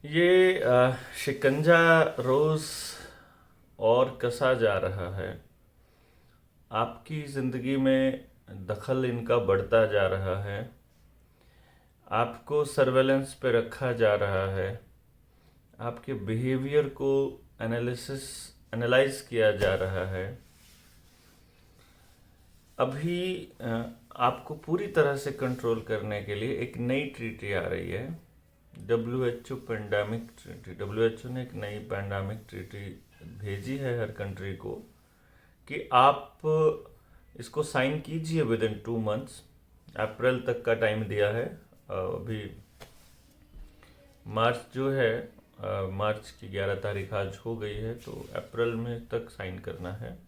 ये शिकंजा रोज और कसा जा रहा है। आपकी ज़िंदगी में दखल इनका बढ़ता जा रहा है। आपको सर्वेलेंस पे रखा जा रहा है। आपके बिहेवियर को एनालाइज किया जा रहा है। अभी आपको पूरी तरह से कंट्रोल करने के लिए एक नई ट्रीटी आ रही है, WHO पेंडेमिक ट्रीटी। WHO ने एक नई पेंडेमिक ट्रीटी भेजी है हर कंट्री को कि आप इसको साइन कीजिए विद इन 2 मंथ्स। अप्रैल तक का टाइम दिया है। अभी मार्च जो है, मार्च की 11 तारीख आज हो गई है, तो अप्रैल में तक साइन करना है।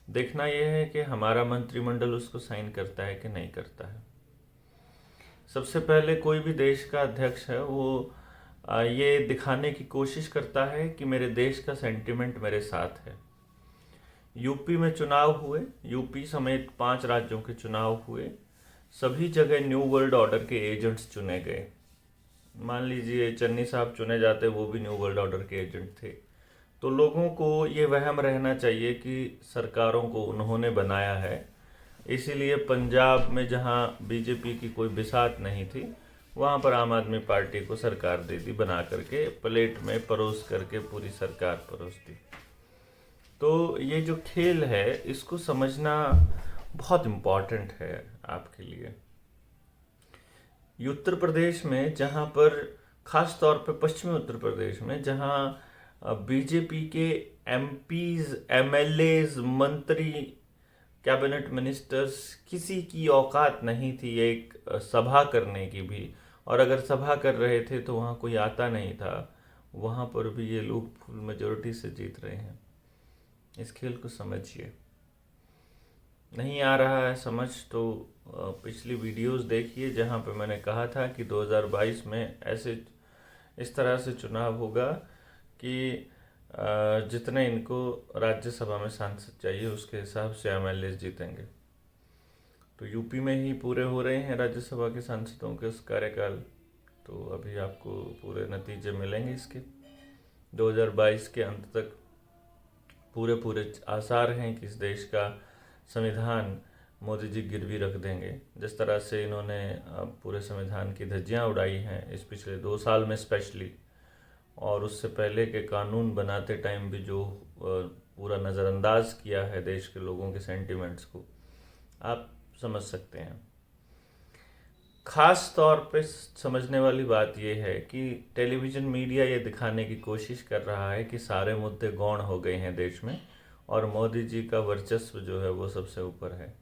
देखना यह है कि हमारा मंत्रिमंडल उसको साइन करता है कि नहीं करता है। सबसे पहले कोई भी देश का अध्यक्ष है वो ये दिखाने की कोशिश करता है कि मेरे देश का सेंटिमेंट मेरे साथ है। यूपी में चुनाव हुए, यूपी समेत 5 राज्यों के चुनाव हुए। सभी जगह न्यू वर्ल्ड ऑर्डर के एजेंट्स चुने गए। मान लीजिए चन्नी साहब चुने जाते, वो भी न्यू वर्ल्ड ऑर्डर के एजेंट थे। तो लोगों को ये वहम रहना चाहिए कि सरकारों को उन्होंने बनाया है। इसीलिए पंजाब में जहाँ बीजेपी की कोई बिसात नहीं थी, वहाँ पर आम आदमी पार्टी को सरकार दे दी, बना करके प्लेट में परोस करके पूरी सरकार परोस दी। तो ये जो खेल है इसको समझना बहुत इम्पॉर्टेंट है आपके लिए। उत्तर प्रदेश में जहाँ पर, खास तौर पे पश्चिमी उत्तर प्रदेश में, जहाँ बीजेपी के एमपीज, एमएलएज, मंत्री, कैबिनेट मिनिस्टर्स, किसी की औकात नहीं थी एक सभा करने की भी। और अगर सभा कर रहे थे तो वहाँ कोई आता नहीं था। वहाँ पर भी ये लोग फुल मेजोरिटी से जीत रहे हैं। इस खेल को समझिए। नहीं आ रहा है समझ तो पिछली वीडियोस देखिए, जहाँ पे मैंने कहा था कि 2022 में ऐसे इस तरह से चुनाव होगा कि जितने इनको राज्यसभा में सांसद चाहिए उसके हिसाब से एमएलए जीतेंगे। तो यूपी में ही पूरे हो रहे हैं राज्यसभा के सांसदों के कार्यकाल। तो अभी आपको पूरे नतीजे मिलेंगे इसके। 2022 के अंत तक पूरे पूरे आसार हैं कि इस देश का संविधान मोदी जी गिरवी रख देंगे। जिस तरह से इन्होंने पूरे संविधान की धज्जियां उड़ाई हैं इस पिछले 2 साल में स्पेशली, और उससे पहले के कानून बनाते टाइम भी जो पूरा नज़रअंदाज किया है देश के लोगों के सेंटिमेंट्स को, आप समझ सकते हैं। खास तौर पे समझने वाली बात यह है कि टेलीविज़न मीडिया ये दिखाने की कोशिश कर रहा है कि सारे मुद्दे गौण हो गए हैं देश में और मोदी जी का वर्चस्व जो है वो सबसे ऊपर है।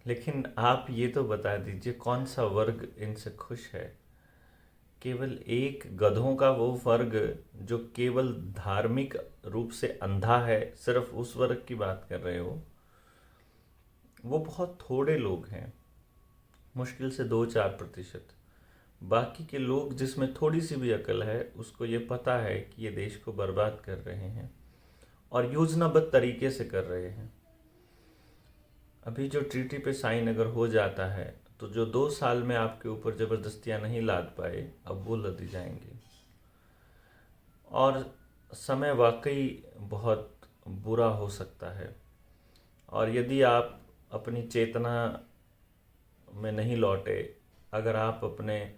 लेकिन आप ये तो बता दीजिए कौन सा वर्ग इनसे खुश है? केवल एक गधों का वो वर्ग जो केवल धार्मिक रूप से अंधा है, सिर्फ उस वर्ग की बात कर रहे हो। वो बहुत थोड़े लोग हैं, मुश्किल से 2-4%। बाकी के लोग जिसमें थोड़ी सी भी अकल है उसको ये पता है कि ये देश को बर्बाद कर रहे हैं और योजनाबद्ध तरीके से कर रहे हैं। अभी जो ट्रीटी पे साइन अगर हो जाता है तो जो 2 साल में आपके ऊपर ज़बरदस्तियाँ नहीं लाद पाए, अब वो लदी जाएंगी। और समय वाकई बहुत बुरा हो सकता है। और यदि आप अपनी चेतना में नहीं लौटे, अगर आप अपने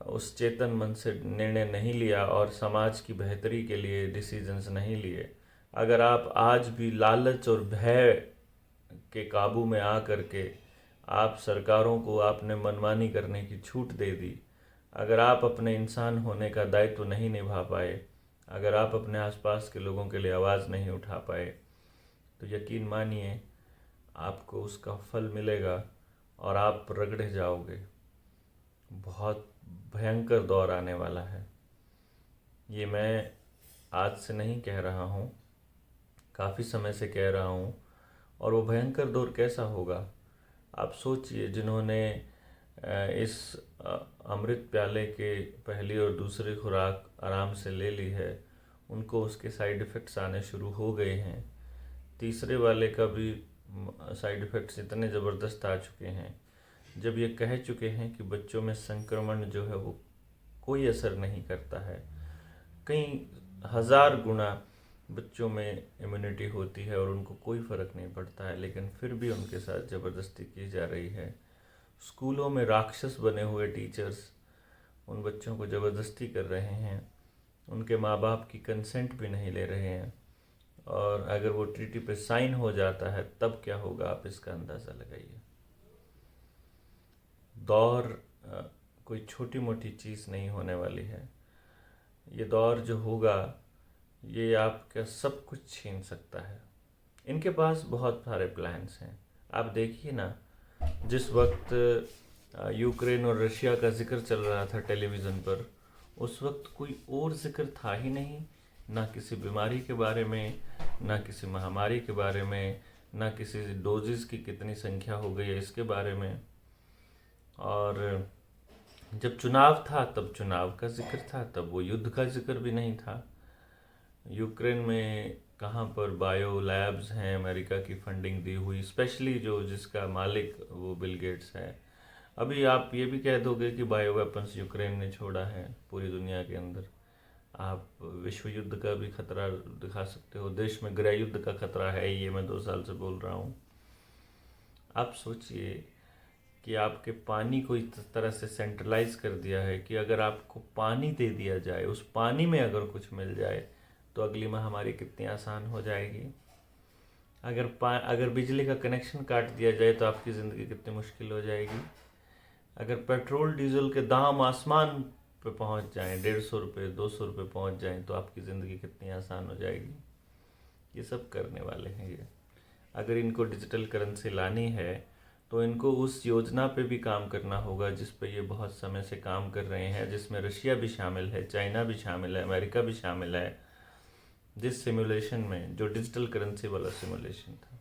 उस चेतन मन से निर्णय नहीं लिया और समाज की बेहतरी के लिए डिसीजंस नहीं लिए, अगर आप आज भी लालच और भय के काबू में आ करके आप सरकारों को आपने मनमानी करने की छूट दे दी, अगर आप अपने इंसान होने का दायित्व नहीं निभा पाए, अगर आप अपने आसपास के लोगों के लिए आवाज़ नहीं उठा पाए, तो यकीन मानिए आपको उसका फल मिलेगा और आप रगड़े जाओगे। बहुत भयंकर दौर आने वाला है। ये मैं आज से नहीं कह रहा हूँ, काफ़ी समय से कह रहा हूँ। और वो भयंकर दौर कैसा होगा आप सोचिए। जिन्होंने इस अमृत प्याले के पहली और दूसरी खुराक आराम से ले ली है, उनको उसके साइड इफ़ेक्ट्स आने शुरू हो गए हैं। तीसरे वाले का भी साइड इफ़ेक्ट्स इतने ज़बरदस्त आ चुके हैं, जब ये कह चुके हैं कि बच्चों में संक्रमण जो है वो कोई असर नहीं करता है। कई हज़ार गुना बच्चों में इम्यूनिटी होती है और उनको कोई फ़र्क नहीं पड़ता है, लेकिन फिर भी उनके साथ ज़बरदस्ती की जा रही है। स्कूलों में राक्षस बने हुए टीचर्स उन बच्चों को ज़बरदस्ती कर रहे हैं, उनके माँ बाप की कंसेंट भी नहीं ले रहे हैं, और अगर वो ट्रीटी पे साइन हो जाता है तब क्या होगा आप इसका अंदाज़ा लगाइए। दौर कोई छोटी मोटी चीज़ नहीं होने वाली है। ये दौर जो होगा ये आपका सब कुछ छीन सकता है। इनके पास बहुत सारे प्लान्स हैं। आप देखिए ना, जिस वक्त यूक्रेन और रशिया का जिक्र चल रहा था टेलीविज़न पर, उस वक्त कोई और जिक्र था ही नहीं, ना किसी बीमारी के बारे में, ना किसी महामारी के बारे में, ना किसी डोजेस की कितनी संख्या हो गई है इसके बारे में। और जब चुनाव था तब चुनाव का जिक्र था, तब वो युद्ध का जिक्र भी नहीं था। यूक्रेन में कहाँ पर बायो लैब्स हैं अमेरिका की फंडिंग दी हुई, स्पेशली जो जिसका मालिक वो बिल गेट्स है। अभी आप ये भी कह दोगे कि बायो वेपन्स यूक्रेन ने छोड़ा है पूरी दुनिया के अंदर। आप विश्व युद्ध का भी खतरा दिखा सकते हो, देश में गृह युद्ध का खतरा है, ये मैं 2 साल से बोल रहा हूँ। आप सोचिए कि आपके पानी को इस तरह से सेंट्रलाइज कर दिया है कि अगर आपको पानी दे दिया जाए, उस पानी में अगर कुछ मिल जाए तो अगली महामारी कितनी आसान हो जाएगी। अगर बिजली का कनेक्शन काट दिया जाए तो आपकी ज़िंदगी कितनी मुश्किल हो जाएगी। अगर पेट्रोल डीजल के दाम आसमान पे पहुंच जाएं, 150 रुपये 200 रुपये पहुंच जाएं, तो आपकी ज़िंदगी कितनी आसान हो जाएगी। ये सब करने वाले हैं ये। अगर इनको डिजिटल करेंसी लानी है तो इनको उस योजना पे भी काम करना होगा जिस पे ये बहुत समय से काम कर रहे हैं, जिसमें रशिया भी शामिल है, चाइना भी शामिल है, अमेरिका भी शामिल है। जिस सिमुलेशन में, जो डिजिटल करेंसी वाला सिमुलेशन था,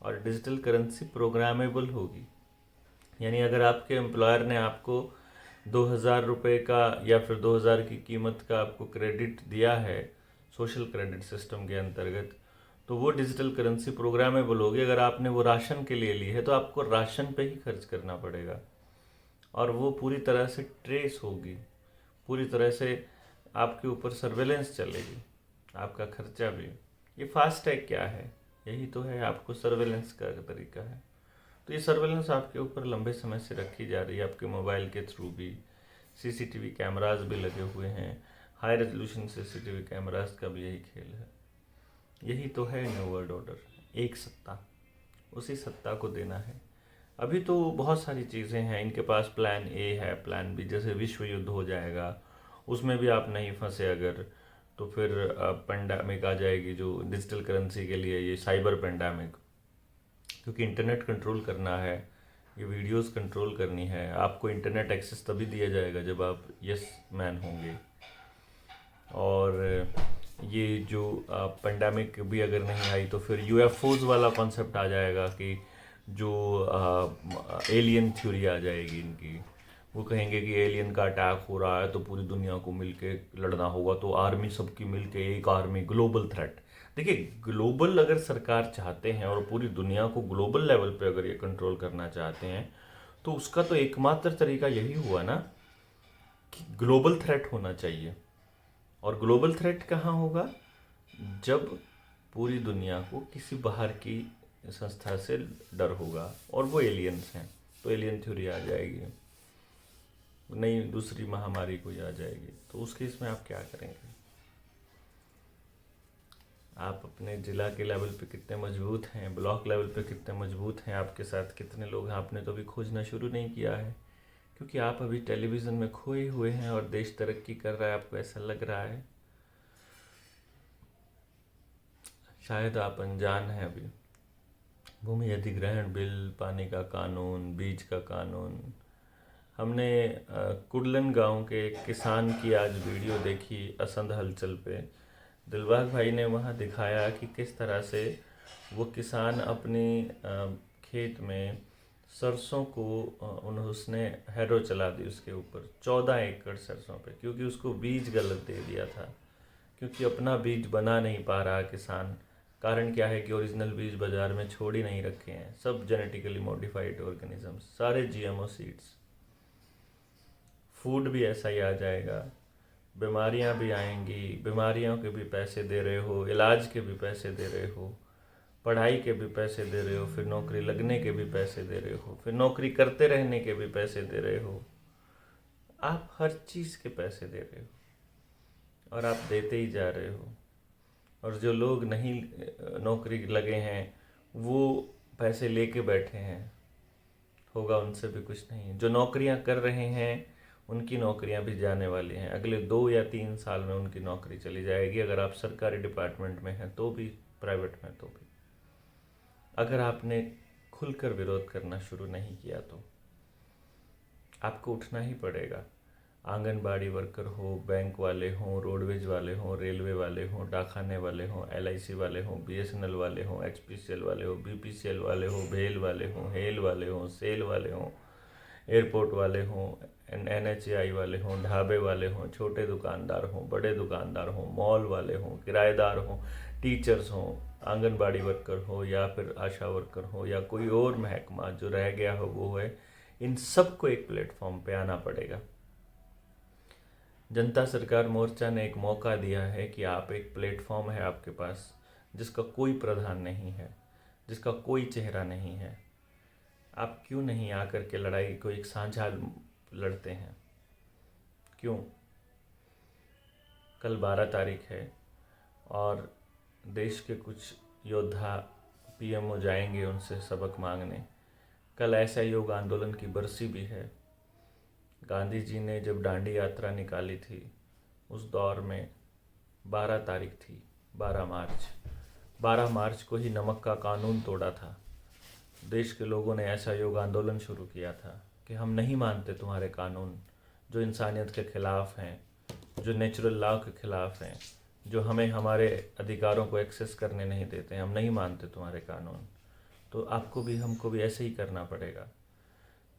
और डिजिटल करेंसी प्रोग्रामेबल होगी। यानी अगर आपके एम्प्लॉयर ने आपको 2000 रुपये का या फिर 2000 की कीमत का आपको क्रेडिट दिया है सोशल क्रेडिट सिस्टम के अंतर्गत, तो वो डिजिटल करेंसी प्रोग्रामेबल होगी। अगर आपने वो राशन के लिए ली है तो आपको राशन पे ही खर्च करना पड़ेगा, और वो पूरी तरह से ट्रेस होगी, पूरी तरह से आपके ऊपर सर्वेलेंस चलेगी, आपका खर्चा भी। ये फास्टैग क्या है? यही तो है, आपको सर्वेलेंस का तरीका है। तो ये सर्वेलेंस आपके ऊपर लंबे समय से रखी जा रही है, आपके मोबाइल के थ्रू भी। सीसीटीवी कैमरास भी लगे हुए हैं, हाई रेजोल्यूशन सीसीटीवी कैमरास का भी यही खेल है। यही तो है न्यू वर्ल्ड ऑर्डर, एक सत्ता, उसी सत्ता को देना है। अभी तो बहुत सारी चीज़ें हैं इनके पास, प्लान ए है, प्लान बी, जैसे विश्व युद्ध हो जाएगा उसमें भी आप नहीं फंसे अगर, तो फिर पेंडेमिक आ जाएगी जो डिजिटल करेंसी के लिए, ये साइबर पेंडेमिक, क्योंकि इंटरनेट कंट्रोल करना है, ये वीडियोस कंट्रोल करनी है। आपको इंटरनेट एक्सेस तभी दिया जाएगा जब आप यस मैन होंगे। और ये जो पेंडेमिक भी अगर नहीं आई तो फिर यूएफओज वाला कॉन्सेप्ट आ जाएगा कि जो एलियन थ्योरी आ जाएगी इनकी। वो कहेंगे कि एलियन का अटैक हो रहा है तो पूरी दुनिया को मिलके लड़ना होगा, तो आर्मी सबकी मिलके एक आर्मी, ग्लोबल थ्रेट। देखिए, ग्लोबल अगर सरकार चाहते हैं और पूरी दुनिया को ग्लोबल लेवल पे अगर ये कंट्रोल करना चाहते हैं तो उसका तो एकमात्र तरीका यही हुआ ना कि ग्लोबल थ्रेट होना चाहिए। और ग्लोबल थ्रेट कहाँ होगा? जब पूरी दुनिया को किसी बाहर की संस्था से डर होगा, और वो एलियंस हैं, तो एलियन थ्योरी आ जाएगी, नई दूसरी महामारी कोई आ जाएगी। तो उस केस में आप क्या करेंगे? आप अपने ज़िला के लेवल पे कितने मजबूत हैं, ब्लॉक लेवल पे कितने मजबूत हैं, आपके साथ कितने लोग हैं, आपने तो अभी खोजना शुरू नहीं किया है, क्योंकि आप अभी टेलीविज़न में खोए हुए हैं और देश तरक्की कर रहा है, आपको ऐसा लग रहा है। शायद आप अनजान हैं अभी। भूमि अधिग्रहण बिल, पानी का कानून, बीज का कानून। हमने कुडलन गांव के एक किसान की आज वीडियो देखी असंध हलचल पे। दिलबाग भाई ने वहाँ दिखाया कि किस तरह से वो किसान अपने खेत में सरसों को उसने हैरो चला दी उसके ऊपर, 14 एकड़ सरसों पे, क्योंकि उसको बीज गलत दे दिया था, क्योंकि अपना बीज बना नहीं पा रहा किसान। कारण क्या है कि ओरिजिनल बीज बाज़ार में छोड़ ही नहीं रखे हैं, सब जेनेटिकली मॉडिफाइड ऑर्गेनिज्म, सारे जीएमओ सीड्स। फूड भी ऐसा ही आ जाएगा, बीमारियां भी आएंगी, बीमारियों के भी पैसे दे रहे हो, इलाज के भी पैसे दे रहे हो, पढ़ाई के भी पैसे दे रहे हो, फिर नौकरी लगने के भी पैसे दे रहे हो, फिर नौकरी करते रहने के भी पैसे दे रहे हो। आप हर चीज़ के पैसे दे रहे हो और आप देते ही जा रहे हो। और जो लोग नहीं नौकरी लगे हैं वो पैसे लेके बैठे हैं, होगा उनसे भी कुछ नहीं। जो नौकरियां कर रहे हैं उनकी नौकरियां भी जाने वाली हैं, अगले 2 या 3 साल में उनकी नौकरी चली जाएगी, अगर आप सरकारी डिपार्टमेंट में हैं तो भी, प्राइवेट में तो भी। अगर आपने खुलकर विरोध करना शुरू नहीं किया तो आपको उठना ही पड़ेगा। आंगनबाड़ी वर्कर हो, बैंक वाले हों, रोडवेज वाले हों, रेलवे वाले हों, डाकखाने वाले हों, LIC वाले हों, BSNL वाले हों, HPCL वाले हों, BPCL वाले हों, भेल वाले हों, हेल वाले हों, सेल वाले हों, एयरपोर्ट वाले हों, NHAI वाले हों, ढाबे वाले हों, छोटे दुकानदार हों, बड़े दुकानदार हों, मॉल वाले हों, किराएदार हों, टीचर्स हों, आंगनबाड़ी वर्कर हो या फिर आशा वर्कर हो या कोई और महकमा जो रह गया हो वो है, इन सबको एक प्लेटफॉर्म पे आना पड़ेगा। जनता सरकार मोर्चा ने एक मौका दिया है कि आप, एक प्लेटफॉर्म है आपके पास जिसका कोई प्रधान नहीं है, जिसका कोई चेहरा नहीं है। आप क्यों नहीं आकर के लड़ाई को एक साझा लड़ते हैं? क्यों? कल 12 तारीख है और देश के कुछ योद्धा PMO जाएंगे उनसे सबक मांगने। कल ऐसा योग आंदोलन की बरसी भी है। गांधी जी ने जब दांडी यात्रा निकाली थी उस दौर में 12 तारीख थी, 12 मार्च को ही नमक का कानून तोड़ा था। देश के लोगों ने ऐसा योग आंदोलन शुरू किया था कि हम नहीं मानते तुम्हारे कानून जो इंसानियत के खिलाफ हैं, जो नेचुरल लॉ के खिलाफ हैं, जो हमें हमारे अधिकारों को एक्सेस करने नहीं देते हैं, हम नहीं मानते तुम्हारे कानून। तो आपको भी हमको भी ऐसे ही करना पड़ेगा।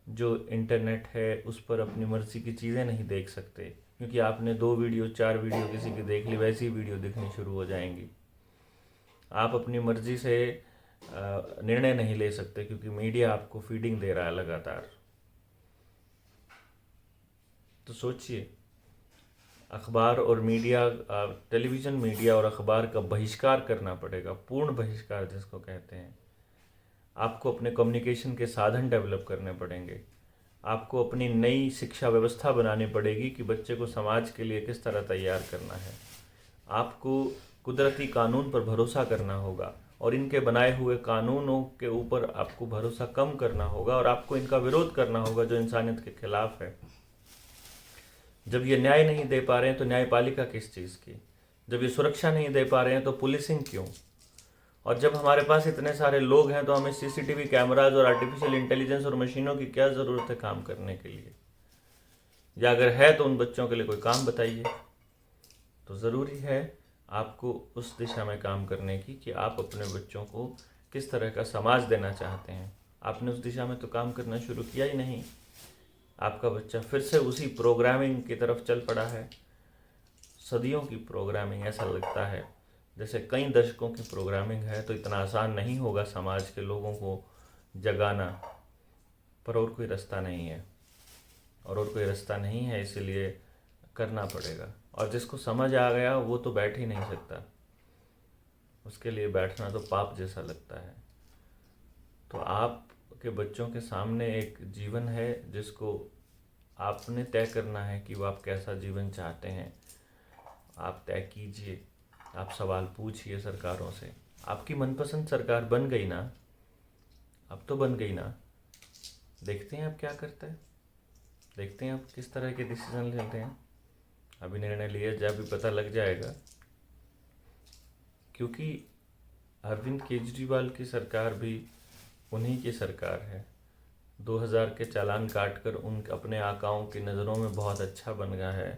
जो इंटरनेट है उस पर अपनी मर्जी की चीज़ें नहीं देख सकते, क्योंकि आपने 2 वीडियो 4 वीडियो किसी की देख ली, वैसी वीडियो दिखनी शुरू हो जाएंगी। आप अपनी मर्जी से निर्णय नहीं ले सकते क्योंकि मीडिया आपको फीडिंग दे रहा है लगातार। तो सोचिए, अखबार और मीडिया, टेलीविज़न मीडिया और अखबार का बहिष्कार करना पड़ेगा, पूर्ण बहिष्कार जिसको कहते हैं। आपको अपने कम्युनिकेशन के साधन डेवलप करने पड़ेंगे। आपको अपनी नई शिक्षा व्यवस्था बनानी पड़ेगी कि बच्चे को समाज के लिए किस तरह तैयार करना है। आपको कुदरती कानून पर भरोसा करना होगा और इनके बनाए हुए कानूनों के ऊपर आपको भरोसा कम करना होगा और आपको इनका विरोध करना होगा जो इंसानियत के खिलाफ है। जब ये न्याय नहीं दे पा रहे हैं तो न्यायपालिका किस चीज़ की? जब ये सुरक्षा नहीं दे पा रहे हैं तो पुलिसिंग क्यों? और जब हमारे पास इतने सारे लोग हैं तो हमें CCTV कैमराज और आर्टिफिशियल इंटेलिजेंस और मशीनों की क्या ज़रूरत है काम करने के लिए? या अगर है तो उन बच्चों के लिए कोई काम बताइए। तो ज़रूरी है आपको उस दिशा में काम करने की कि आप अपने बच्चों को किस तरह का समाज देना चाहते हैं। आपने उस दिशा में तो काम करना शुरू किया ही नहीं। आपका बच्चा फिर से उसी प्रोग्रामिंग की तरफ चल पड़ा है, सदियों की प्रोग्रामिंग। ऐसा लगता है जैसे कई दशकों की प्रोग्रामिंग है, तो इतना आसान नहीं होगा समाज के लोगों को जगाना। पर और कोई रास्ता नहीं है, और कोई रास्ता नहीं है, इसीलिए करना पड़ेगा। और जिसको समझ आ गया वो तो बैठ ही नहीं सकता, उसके लिए बैठना तो पाप जैसा लगता है। तो आपके बच्चों के सामने एक जीवन है जिसको आपने तय करना है कि वो आप कैसा जीवन चाहते हैं। आप तय कीजिए, आप सवाल पूछिए सरकारों से। आपकी मनपसंद सरकार बन गई ना, अब तो बन गई ना, देखते हैं आप क्या करते हैं, देखते हैं आप किस तरह के डिसीजन लेते हैं। अभी निर्णय लिए जब भी पता लग जाएगा, क्योंकि अरविंद केजरीवाल की सरकार भी उन्हीं की सरकार है। 2000 के चालान काटकर उन अपने आकाओं की नज़रों में बहुत अच्छा बन गया है,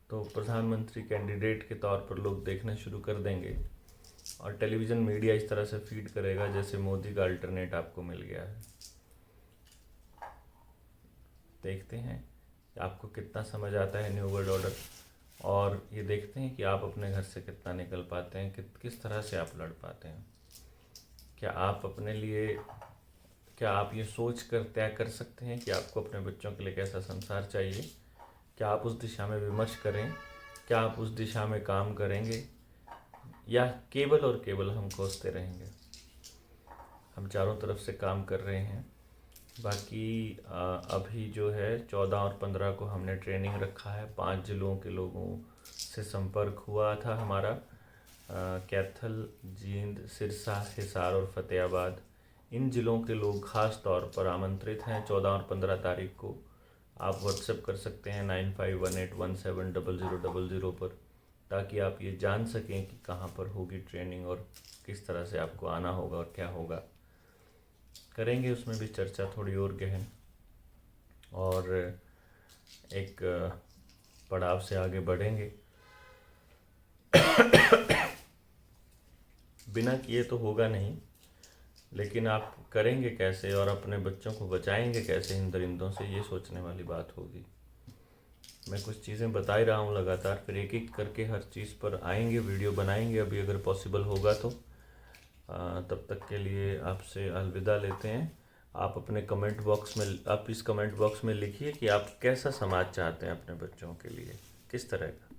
तो प्रधानमंत्री कैंडिडेट के तौर पर लोग देखना शुरू कर देंगे और टेलीविज़न मीडिया इस तरह से फीड करेगा जैसे मोदी का अल्टरनेट आपको मिल गया है। देखते हैं कि आपको कितना समझ आता है न्यू वर्ल्ड ऑर्डर, और ये देखते हैं कि आप अपने घर से कितना निकल पाते हैं, किस तरह से आप लड़ पाते हैं। क्या आप अपने लिए, क्या आप ये सोच कर तय कर सकते हैं कि आपको अपने बच्चों के लिए कैसा संसार चाहिए? क्या आप उस दिशा में विमर्श करें, क्या आप उस दिशा में काम करेंगे, या केवल और केवल हम कोसते रहेंगे। हम चारों तरफ से काम कर रहे हैं। बाकी अभी जो है 14 और 15 को हमने ट्रेनिंग रखा है। 5 जिलों के लोगों से संपर्क हुआ था हमारा। कैथल, जींद, सिरसा, हिसार और फतेहाबाद, इन जिलों के लोग खास तौर पर आमंत्रित हैं 14 और 15 तारीख को। आप व्हाट्सएप कर सकते हैं 9518170000 पर, ताकि आप ये जान सकें कि कहाँ पर होगी ट्रेनिंग और किस तरह से आपको आना होगा और क्या होगा। करेंगे उसमें भी चर्चा थोड़ी और गहन, और एक पड़ाव से आगे बढ़ेंगे। बिना किए तो होगा नहीं, लेकिन आप करेंगे कैसे और अपने बच्चों को बचाएंगे कैसे इन दरिंदों से, ये सोचने वाली बात होगी। मैं कुछ चीज़ें बता ही रहा हूँ लगातार, फिर एक एक करके हर चीज़ पर आएंगे, वीडियो बनाएंगे अभी अगर पॉसिबल होगा तो। तब तक के लिए आपसे अलविदा लेते हैं। आप अपने कमेंट बॉक्स में, आप इस कमेंट बॉक्स में लिखिए कि आप कैसा समाज चाहते हैं अपने बच्चों के लिए, किस तरह का।